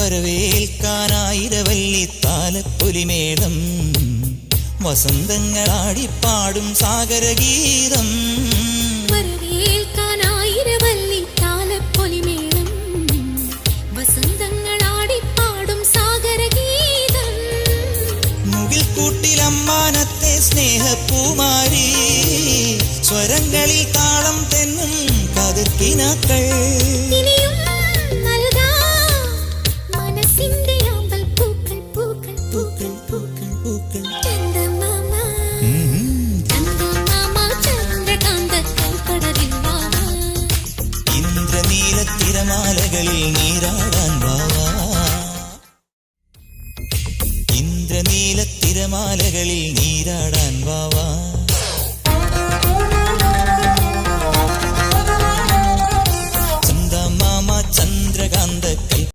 വരവേൽക്കാനായിരവല്ലി താലപ്പൊലിമേളം വസന്തങ്ങളാടിപ്പാടും സാഗരഗീതം വരവേൽക്കാനായിരവല്ലി താലപ്പൊലിമേളം വസന്തങ്ങളാടിപ്പാടും സാഗരഗീതം മുകിൽക്കൂട്ടിലമ്മാനത്തെ സ്നേഹപ്പൂമാരി സ്വരങ്ങളിൽ താളം തെന്നും കതിർക്കിനാക്കൾ തിരമാലകളിൽ നീരാടാൻ വാവാ ഇന്ദ്രനീല തിരമാലകളിൽ നീരാടാൻ വാവാ